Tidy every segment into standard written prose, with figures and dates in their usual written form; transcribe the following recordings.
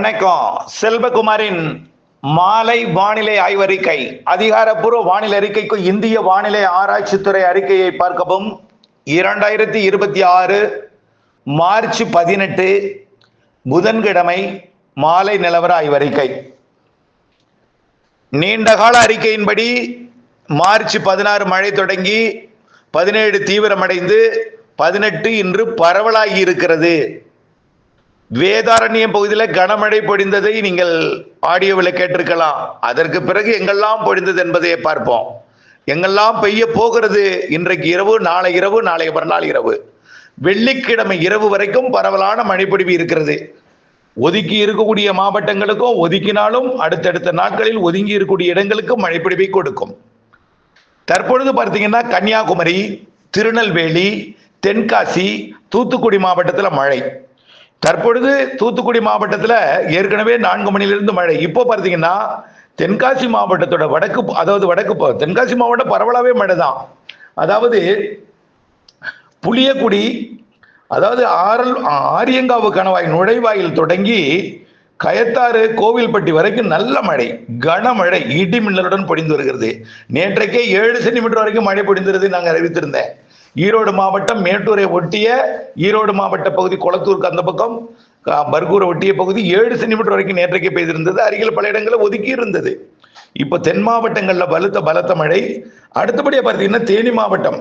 வணக்கம். செல்வகுமாரின் மாலை வானிலை ஆய்வறிக்கை. அதிகாரப்பூர்வ வானிலை அறிக்கைக்கு இந்திய வானிலை ஆராய்ச்சித்துறை அறிக்கையை பார்க்கவும். 2026 மார்ச் 18 புதன்கிழமை மாலை நிலவர ஆய்வறிக்கை. நீண்டகால அறிக்கையின்படி மார்ச் 16 மழை தொடங்கி 17 தீவிரமடைந்து 18 இன்று பரவலாகி இருக்கிறது. வேதாரண்யம் பகுதியில் கனமழை பொழிந்ததை நீங்கள் ஆடியோவில் கேட்டிருக்கலாம். அதற்கு பிறகு எங்கெல்லாம் பொழிந்தது என்பதை பார்ப்போம். எங்கெல்லாம் பெய்ய போகிறது இன்றைக்கு இரவு, நாளை இரவு, நாளை மறுநாள் இரவு, வெள்ளிக்கிழமை இரவு வரைக்கும் பரவலான மழைப்பொழிவு இருக்கிறது. ஒதுக்கி இருக்கக்கூடிய மாவட்டங்களுக்கும் ஒதுக்கினாலும் அடுத்தடுத்த நாட்களில் ஒதுங்கி இருக்கக்கூடிய இடங்களுக்கும் மழைப்பொழிவை கொடுக்கும். தற்பொழுது பார்த்தீங்கன்னா கன்னியாகுமரி, திருநெல்வேலி, தென்காசி, தூத்துக்குடி மாவட்டத்தில் மழை. தற்பொழுது தூத்துக்குடி மாவட்டத்தில் ஏற்கனவே 4 மணிலிருந்து மழை. இப்போ பார்த்தீங்கன்னா தென்காசி மாவட்டத்தோட வடக்கு தென்காசி மாவட்டம் பரவலாகவே மழை தான். அதாவது புளியக்குடி, அதாவது ஆரியங்காவு கணவாய் நுழைவாயில் தொடங்கி கயத்தாறு, கோவில்பட்டி வரைக்கும் நல்ல மழை, கனமழை, இடி மின்னலுடன் பொழிந்து வருகிறது. நேற்றைக்கே 7 சென்டிமீட்டர் வரைக்கும் மழை பொழிந்திருந்தது நாங்கள் அறிவித்திருந்தேன். ஈரோடு மாவட்டம் மேட்டூரை ஒட்டிய ஈரோடு மாவட்ட பகுதி, கொளத்தூருக்கு அந்த பக்கம், பர்கூரை ஒட்டிய பகுதி 7 சென்டிமீட்டர் வரைக்கும் நேற்றைக்கே பெய்திருந்தது. அருகில் பல இடங்களில் ஒதுக்கி இருந்தது. இப்போ தென் மாவட்டங்களில் பலத்த மழை. அடுத்தபடியாக பார்த்தீங்கன்னா தேனி மாவட்டம்,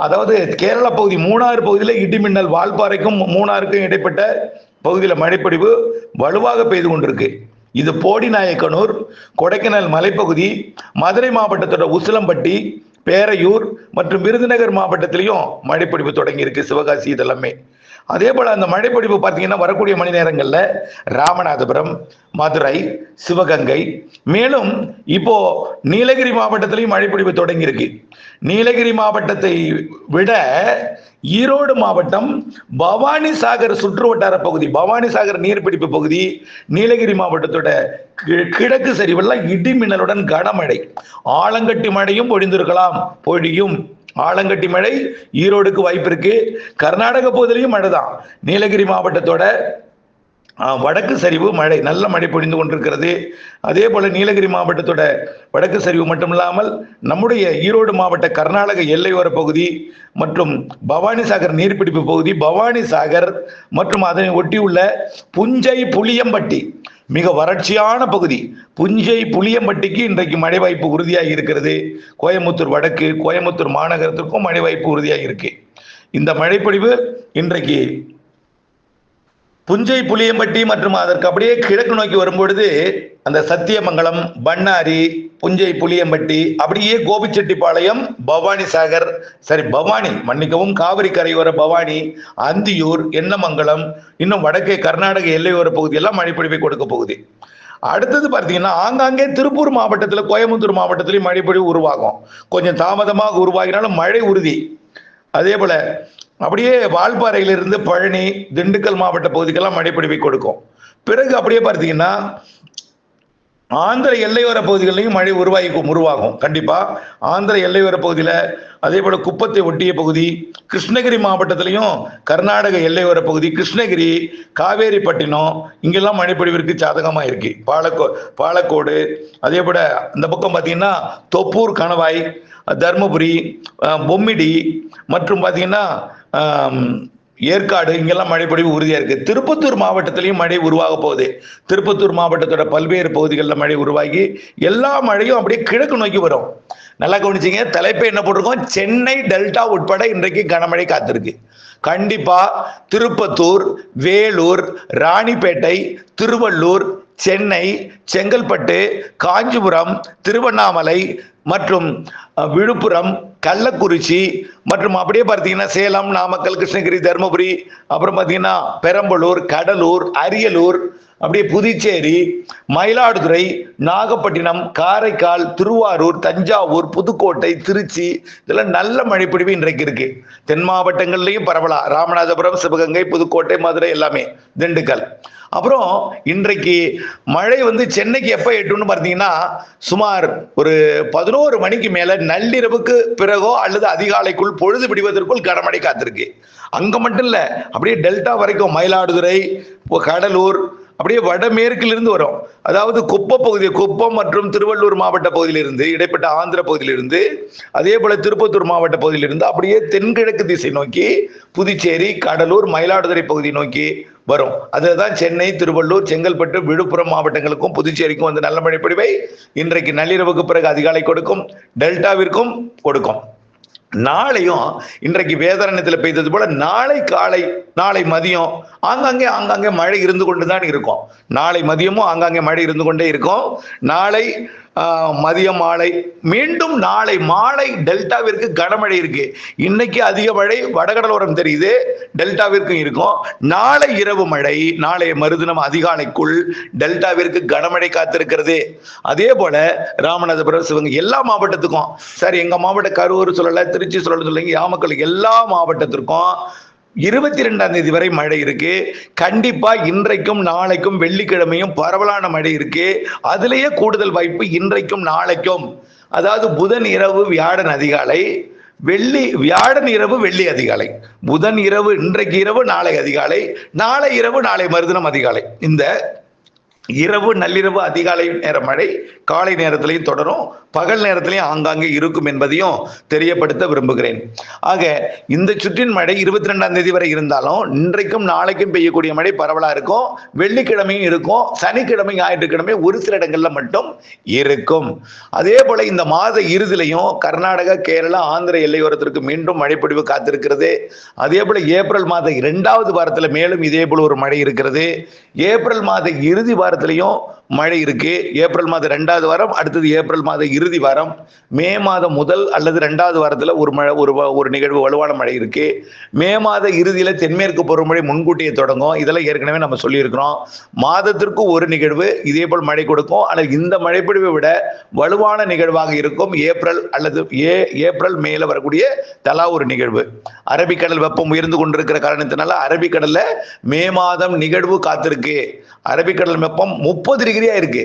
அதாவது கேரளா பகுதி, மூணாறு பகுதியில் இடிமின்னல், வால்பாறைக்கும் மூணாறுக்கும் இடைப்பட்ட பகுதியில் மழைப்பொழிவு வலுவாக பெய்து கொண்டிருக்கு. இது போடிநாயக்கனூர், கொடைக்கானல் மலைப்பகுதி, மதுரை மாவட்டத்தோட உசிலம்பட்டி, பேரையூர் மற்றும் விருதுநகர் மாவட்டத்திலையும் மழைப்பொழிவு தொடங்கி இருக்கு. சிவகாசி இதெல்லாமே. அதே போல அந்த மழைப்பொழிவு பார்த்தீங்கன்னா வரக்கூடிய மணி நேரங்களில் ராமநாதபுரம், மதுரை, சிவகங்கை, மேலும் இப்போ நீலகிரி மாவட்டத்திலையும் மழைப்பொழிவு தொடங்கி இருக்கு. நீலகிரி மாவட்டத்தை விட ஈரோடு மாவட்டம், பவானி சாகர் சுற்று வட்டார பகுதி, பவானி சாகர் நீர்பிடிப்பு பகுதி, நீலகிரி மாவட்டத்தோட கிழக்கு சரிவெல்லாம் இடி மின்னலுடன் கனமழை, ஆலங்கட்டி மழையும் பொழிந்திருக்கலாம். பொழியும் ஆலங்கட்டி மழை ஈரோடுக்கு வாய்ப்பு இருக்கு. கர்நாடக பகுதியிலையும் மழை தான். நீலகிரி மாவட்டத்தோட வடக்கு சரிவு மழை, நல்ல மழை பொழிந்து கொண்டிருக்கிறது. அதே போல நீலகிரி மாவட்டத்தோட வடக்கு சரிவு மட்டுமில்லாமல் நம்முடைய ஈரோடு மாவட்ட கர்நாடக எல்லையோர பகுதி மற்றும் பவானி சாகர் நீர்பிடிப்பு பகுதி, பவானி சாகர் மற்றும் அதனை ஒட்டியுள்ள புஞ்சை, புளியம்பட்டி, மிக வறட்சியான பகுதி. புஞ்சை, புளியம்பட்டிக்கு இன்றைக்கு மழை வாய்ப்பு உறுதியாக இருக்கிறது. கோயம்புத்தூர் வடக்கு, கோயம்புத்தூர் மாநகரத்திற்கும் மழை வாய்ப்பு உறுதியாக இருக்கு. இந்த மழைப்பொழிவு இன்றைக்கு புஞ்சை, புளியம்பட்டி மற்றும் அதற்கு அப்படியே கிழக்கு நோக்கி வரும்பொழுது அந்த சத்தியமங்கலம், பண்ணாரி, புஞ்சை, புளியம்பட்டி, அப்படியே கோபிச்செட்டிப்பாளையம், பவானி சாகர், பவானி மன்னிக்கவும், காவிரி கரையோர பவானி, அந்தியூர், எண்ணமங்கலம், இன்னும் வடக்கே கர்நாடக எல்லையோர பகுதியெல்லாம் மழைப்பொழிவை கொடுக்க போகுது. அடுத்தது பார்த்தீங்கன்னா ஆங்காங்கே திருப்பூர் மாவட்டத்தில், கோயம்புத்தூர் மாவட்டத்திலையும் மழைப்பொழிவு உருவாகும். கொஞ்சம் தாமதமாக உருவாகினாலும் மழை உறுதி. அதே போல அப்படியே வால்பாறையிலிருந்து பழனி, திண்டுக்கல் மாவட்ட பகுதிக்கெல்லாம் மழைப்பொழிவை கொடுக்கும். பிறகு அப்படியே பார்த்தீங்கன்னா ஆந்திர எல்லையோர பகுதிகளிலையும் மழை உருவாகும். கண்டிப்பா ஆந்திர எல்லையோர பகுதியில், அதே போல குப்பத்தை ஒட்டிய பகுதி, கிருஷ்ணகிரி மாவட்டத்திலையும் கர்நாடக எல்லையோர பகுதி, கிருஷ்ணகிரி, காவேரிப்பட்டினம், இங்கெல்லாம் மழைப்பொழிவிற்கு சாதகமாக இருக்கு. பாலக்கோடு, அதே போல இந்த பக்கம் பார்த்தீங்கன்னா தொப்பூர் கணவாய், தர்மபுரி, பொம்மிடி மற்றும் பார்த்தீங்கன்னா ஏற்காடு, இங்கெல்லாம் மழைப்பொழிவு உறுதியா இருக்கு. திருப்பத்தூர் மாவட்டத்திலையும் மழை உருவாக போகுது. திருப்பத்தூர் மாவட்டத்தோட பல்வேறு பகுதிகளில் மழை உருவாகி எல்லா மழையும் அப்படியே கிழக்கு நோக்கி வரும். நல்லா கவனிச்சிங்க. தலைப்பை என்ன போட்டிருக்கோம்? சென்னை டெல்டா உட்பட இன்றைக்கு கனமழை காத்திருக்கு. கண்டிப்பா திருப்பத்தூர், வேலூர், ராணிப்பேட்டை, திருவள்ளூர், சென்னை, செங்கல்பட்டு, காஞ்சிபுரம், திருவண்ணாமலை மற்றும் விழுப்புரம், கள்ளக்குறிச்சி மற்றும் அப்படியே பார்த்தீங்கன்னா சேலம், நாமக்கல், கிருஷ்ணகிரி, தருமபுரி, அப்புறம் பார்த்தீங்கன்னா பெரம்பலூர், கடலூர், அரியலூர், அப்படியே புதுச்சேரி, மயிலாடுதுறை, நாகப்பட்டினம், காரைக்கால், திருவாரூர், தஞ்சாவூர், புதுக்கோட்டை, திருச்சி, இதெல்லாம் நல்ல மழைப்பொழிவு இன்றைக்கு இருக்கு. தென் மாவட்டங்கள்லையும் பரவலா, ராமநாதபுரம், சிவகங்கை, புதுக்கோட்டை, மதுரை, எல்லாமே, திண்டுக்கல். அப்புறம் இன்றைக்கு மழை சென்னைக்கு எப்போ எட்டுன்னு பார்த்தீங்கன்னா சுமார் ஒரு 11 மணிக்கு மேல நள்ளிரவுக்கு பிறகோ அல்லது அதிகாலைக்குள் பொழுது விடுவதற்குள் கனமழை காத்திருக்கு. அங்க மட்டும் இல்ல, அப்படியே டெல்டா வரைக்கும் மயிலாடுதுறை, கடலூர், அப்படியே வடமேற்கிலிருந்து வரும். அதாவது குப்பம் மற்றும் திருவள்ளூர் மாவட்ட பகுதியிலிருந்து, இடைப்பட்ட ஆந்திர பகுதியிலிருந்து, அதே போல திருப்பத்தூர் மாவட்ட பகுதியிலிருந்து அப்படியே தென்கிழக்கு திசை நோக்கி புதுச்சேரி, கடலூர், மயிலாடுதுறை பகுதி நோக்கி வரும். அதுதான் சென்னை, திருவள்ளூர், செங்கல்பட்டு, விழுப்புரம் மாவட்டங்களுக்கும் புதுச்சேரிக்கும் வந்து நல்ல மழை பொழிவை இன்றைக்கு நள்ளிரவுக்கு பிறகு அதிகாலை கொடுக்கும். டெல்டாவிற்கும் கொடுக்கும். நாளையும் இன்றைக்கு வேதாரண்யத்தில் பெய்தது போல நாளை காலை, நாளை மதியம் ஆங்காங்கே மழை இருந்து கொண்டுதான் இருக்கும். நாளை மதியமும் ஆங்காங்கே மழை இருந்து கொண்டே இருக்கும். நாளை மதியம், மாலை, மீண்டும் நாளை மாலை டெல்டாவிற்கு கனமழை இருக்கு. இன்னைக்கு அதிக மழை வடகடலோரம் தெரியுது, டெல்டாவிற்கும் இருக்கும். நாளை இரவு மழை, நாளைய மறுதினம் அதிகாலைக்குள் டெல்டாவிற்கு கனமழை காத்திருக்கிறது. அதே போல ராமநாதபுரம், சிவகங்கை எல்லா மாவட்டத்துக்கும், சரி எங்க மாவட்ட கரூர் சொல்லல, திருச்சி சொல்லுங்க, நாமக்கல் எல்லா மாவட்டத்திற்கும் 22ஆம் தேதி வரை மழை இருக்கு. கண்டிப்பா இன்றைக்கும் நாளைக்கும் வெள்ளிக்கிழமையும் பரவலான மழை இருக்கு. அதுலயே கூடுதல் வாய்ப்பு இன்றைக்கும் நாளைக்கும். அதாவது புதன் இரவு வியாழன் அதிகாலை, வியாழன் இரவு வெள்ளி அதிகாலை, புதன் இரவு இன்றைக்கு இரவு நாளை அதிகாலை, நாளை இரவு நாளை மறுதினம் அதிகாலை. இந்த இரவு நள்ளிரவு அதிகாலை நேர மழை காலை நேரத்திலையும் தொடரும், பகல் நேரத்திலையும் ஆங்காங்கே இருக்கும் என்பதையும் தெரியப்படுத்த விரும்புகிறேன். ஆக இந்த சுற்றின் மழை 22ஆம் தேதி வரை இருந்தாலும் இன்றைக்கும் நாளைக்கும் பெய்யக்கூடிய மழை பரவலா இருக்கும். வெள்ளிக்கிழமையும் இருக்கும், சனிக்கிழமை, ஞாயிற்றுக்கிழமை ஒரு சில இடங்கள்ல மட்டும் இருக்கும். அதே போல இந்த மாத இறுதியிலையும் கர்நாடகா, கேரளா, ஆந்திர எல்லையோரத்திற்கு மீண்டும் மழைப்பொழிவு காத்திருக்கிறது. அதே போல ஏப்ரல் மாத 2வது வாரத்துல மேலும் இதே போல ஒரு மழை இருக்கிறது. ஏப்ரல் மாத இறுதி வாரத்திலையும் மழை இருக்கு. ஏப்ரல் மாத 2வது வாரம், அடுத்தது ஏப்ரல் மாத இறுதி வாரம், மே மாதம் முதல் அல்லது 2வது வாரத்துல ஒரு நிகழ்வு வலுவான மழை இருக்கு. மே மாத இறுதியில தென்மேற்கு பருவமழை முன்கூட்டியே தொடங்கும். இதெல்லாம் ஏற்கனவே நம்ம சொல்லியிருக்கிறோம். மாதத்திற்கு ஒரு நிகழ்வு இதே போல் மழை கொடுக்கும். ஆனால் இந்த மழைப்பொழிவை விட வலுவான நிகழ்வாக இருக்கும் ஏப்ரல் மேல வரக்கூடிய தலா ஒரு நிகழ்வு. அரபிக்கடல் வெப்பம் உயர்ந்து கொண்டிருக்கிற காரணத்தினால அரபிக்கடல்ல மே மாதம் நிகழ்வு காத்திருக்கு. அரபிக்கடல் வெப்பம் 30 டிகிரியா இருக்கு.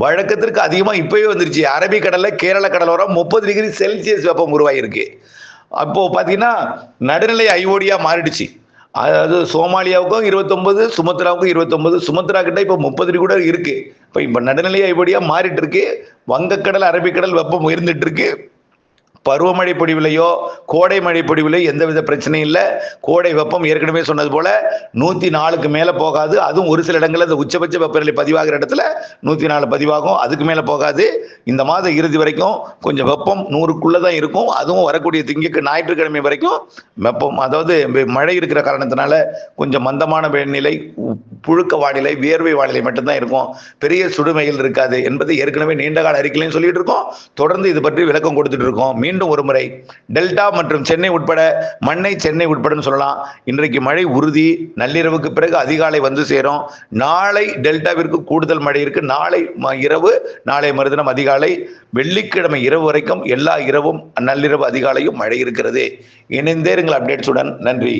வழக்கத்திற்கு அதிகமா இப்பவே வந்துருச்சு. அரபிக்கடல்ல கேரள கடலோரம் 30 டிகிரி செல்சியஸ் வெப்பம் உருவாயிருக்கு. அப்போ பாத்தீங்கன்னா நடுநிலை ஐஓடியா மாறிடுச்சு. அதாவது சோமாலியாவுக்கும் 29, சுமத்ராவுக்கும் 29, சுமத்ரா கிட்ட இப்ப 30 டிகிரி கூட இருக்கு. இப்ப நடுநிலை ஐஓடியா மாறிட்டு இருக்கு. வங்கக்கடல், அரபிக்கடல் வெப்பம் உயர்ந்துட்டு இருக்கு. பருவமழை பொழிவிலையோ கோடை மழை பொழிவிலையோ எந்தவித பிரச்சனையும் இல்லை. கோடை வெப்பம் ஏற்கனவே சொன்னது போல 104க்கு மேல போகாது. அதுவும் ஒரு சில இடங்கள்ல இந்த உச்சபட்ச வெப்பநிலை பதிவாகிற இடத்துல 104 பதிவாகும், அதுக்கு மேல போகாது. இந்த மாத இறுதி வரைக்கும் கொஞ்சம் வெப்பம் 100க்குள்ளதான் இருக்கும். அதுவும் வரக்கூடிய ஞாயிற்றுக்கிழமை வரைக்கும் வெப்பம், அதாவது மழை இருக்கிற காரணத்தினால கொஞ்சம் மந்தமான வெப்பநிலை, புழுக்க வானிலை, வியர்வை வானிலை மட்டும்தான் இருக்கும். பெரிய சுடுமைகள் இருக்காது என்பது ஏற்கனவே நீண்டகால அறிக்கையிலையும் சொல்லிட்டு இருக்கோம். தொடர்ந்து இது பற்றி விளக்கம் கொடுத்துட்டு இருக்கோம். மீண்டும் ஒரு முறை டெல்டா மற்றும் சென்னை உட்பட, சென்னை உட்பட சொல்லலாம், இன்றைக்கு மழை உறுதி. நள்ளிரவுக்கு பிறகு அதிகாலை வந்து சேரும். நாளை டெல்டாவிற்கு கூடுதல் மழை இருக்கு. நாளை இரவு, நாளை மறுதினம் அதிகாலை, வெள்ளிக்கிழமை இரவு வரைக்கும் எல்லா இரவும் நள்ளிரவு அதிகாலையும் மழை இருக்கிறது. இணைந்தே இருங்கள் அப்டேட்ஸுடன். நன்றி.